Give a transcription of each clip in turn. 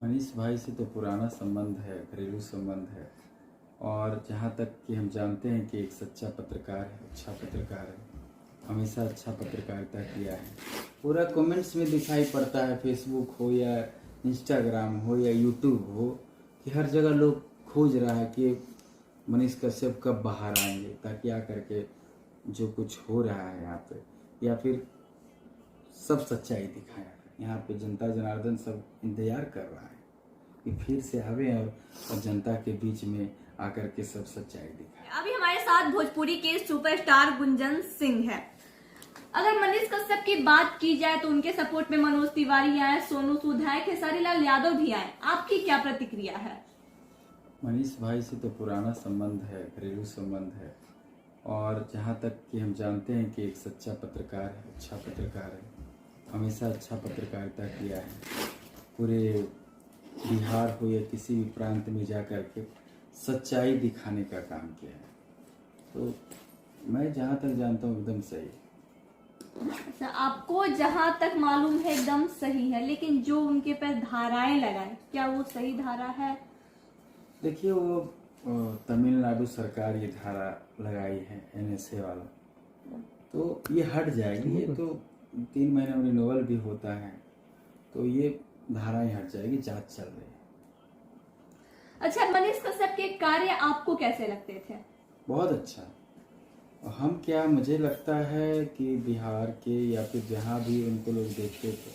मनीष भाई से तो पुराना संबंध है, घरेलू संबंध है। और जहाँ तक कि हम जानते हैं कि एक सच्चा पत्रकार है, अच्छा पत्रकार है, हमेशा अच्छा पत्रकारिता किया है। पूरा कमेंट्स में दिखाई पड़ता है, फेसबुक हो या इंस्टाग्राम हो या यूट्यूब हो, कि हर जगह लोग खोज रहा है कि मनीष कश्यप कब बाहर आएंगे, ताकि आकर के जो कुछ हो रहा है यहाँ पे या फिर सब सच्चाई दिखाया। यहाँ पे जनता जनार्दन सब इंतजार कर रहा है कि फिर से आवे और जनता के बीच में आकर के सब सच्चाई दिखाए। अभी हमारे साथ भोजपुरी के सुपरस्टार गुंजन सिंह है। अगर मनीष कश्यप की बात की जाए तो उनके सपोर्ट में मनोज तिवारी आए, सोनू सूद आए, खेसारी लाल यादव भी आए। आपकी क्या प्रतिक्रिया है? मनीष भाई से तो पुराना संबंध है, घरेलू संबंध है। और जहाँ तक कि हम जानते हैं कि एक सच्चा पत्रकार है, अच्छा पत्रकार है, हमेशा अच्छा पत्रकारिता किया है। पूरे बिहार हो या किसी भी प्रांत में जा कर के सच्चाई दिखाने का काम किया है। तो मैं जहाँ तक जानता हूँ एकदम सही। अच्छा, आपको जहां तक मालूम है एकदम सही है, लेकिन जो उनके पर धाराएं लगाए, क्या वो सही धारा है? देखिए, वो तमिलनाडु सरकार ये धारा लगाई है NSA वाला, तो ये हट जाएगी। ये तो 3 महीने में रिन्यूअल भी होता है, तो ये धाराएं हट जाएगी। जांच चल रही है। अच्छा, मनीष कश्यप के कार्य आपको कैसे लगते थे? बहुत अच्छा। और हम क्या, मुझे लगता है कि बिहार के या फिर जहाँ भी उनको लोग देखते थे,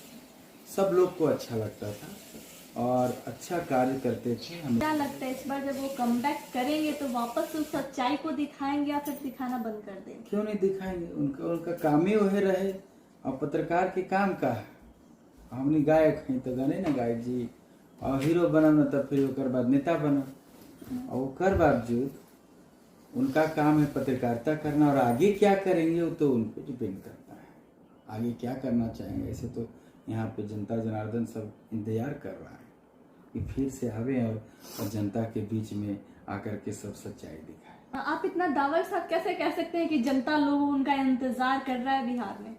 सब लोग को अच्छा लगता था और अच्छा कार्य करते थे। हमें क्या लगता है इस बार जब वो कमबैक करेंगे तो वापस उस सच्चाई को दिखाएंगे या फिर दिखाना बंद कर देंगे? क्यों नहीं दिखाएंगे? उनका काम ही वही रहे। और पत्रकार के काम का है, हमने गायक हैं तो गाने ना गायक जी, और हीरो बना ना तब फिर ओकर बाद नेता बना। और ओकर बावजूद उनका काम है पत्रकारिता करना, और आगे क्या करेंगे वो तो उन पर डिपेंड करता है। आगे क्या करना चाहेंगे, ऐसे तो यहाँ पे जनता जनार्दन सब इंतजार कर रहा है कि फिर से आवे और जनता के बीच में आकर के सब सच्चाई दिखाए। आप इतना दावा के साथ कैसे कह सकते हैं कि जनता लोग उनका इंतजार कर रहा है बिहार में?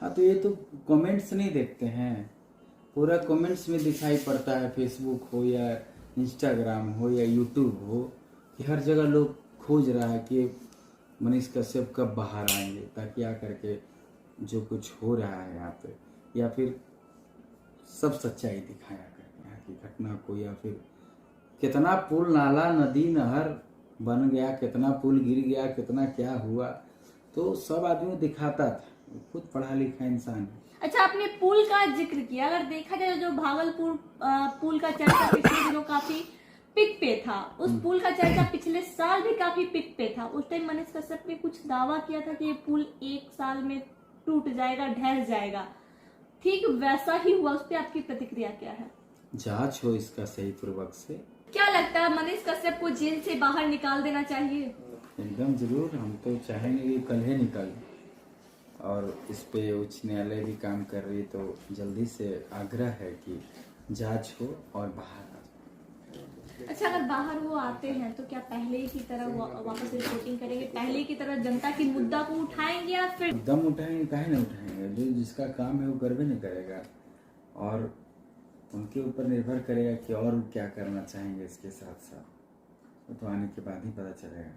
हाँ, तो ये तो कमेंट्स नहीं देखते हैं, पूरा कमेंट्स में दिखाई पड़ता है, फेसबुक हो या इंस्टाग्राम हो या यूट्यूब हो, कि हर जगह लोग खोज रहा है कि मनीष कश्यप कब बाहर आएंगे, ताकि आकर के जो कुछ हो रहा है यहाँ पे या फिर सब सच्चाई दिखाया करें यहाँ की घटना को, या फिर कितना पुल नाला नदी नहर बन गया, कितना पुल गिर गया, कितना क्या हुआ, तो सब आदमी दिखाता था। खुद पढ़ा लिखा इंसान है। अच्छा, आपने पुल का जिक्र किया। अगर देखा जाए जो भागलपुर पुल का चर्चा पिछले दिनों काफी पिक पे था, उस पुल का चर्चा पिछले साल भी काफी पिक पे था। उस टाइम मनीष कश्यप ने कुछ दावा किया था कि ये पुल 1 साल में टूट जाएगा, ढह जाएगा। ठीक वैसा ही हुआ। उस पर आपकी प्रतिक्रिया क्या है? जांच हो इसका सही पूर्वक से। क्या लगता है मनीष कश्यप को जेल से बाहर निकाल देना चाहिए? एकदम जरूर, हम तो चाहेंगे कि कल ही निकालें। और इस पे उच्च न्यायालय भी काम कर रही है, तो जल्दी से आग्रह है कि जांच हो और बाहर आ जाए। अच्छा, अगर बाहर वो आते हैं तो क्या पहले की तरह वापस रिपोर्टिंग करेंगे, पहले की तरह जनता की मुद्दा को उठाएंगे या फिर दम उठाएंगे? काहे नहीं उठाएंगे? जो जिसका काम है वो करवे नहीं करेगा, और उनके ऊपर निर्भर करेगा कि और क्या करना चाहेंगे इसके साथ साथ। वो तो आने के बाद ही पता चलेगा।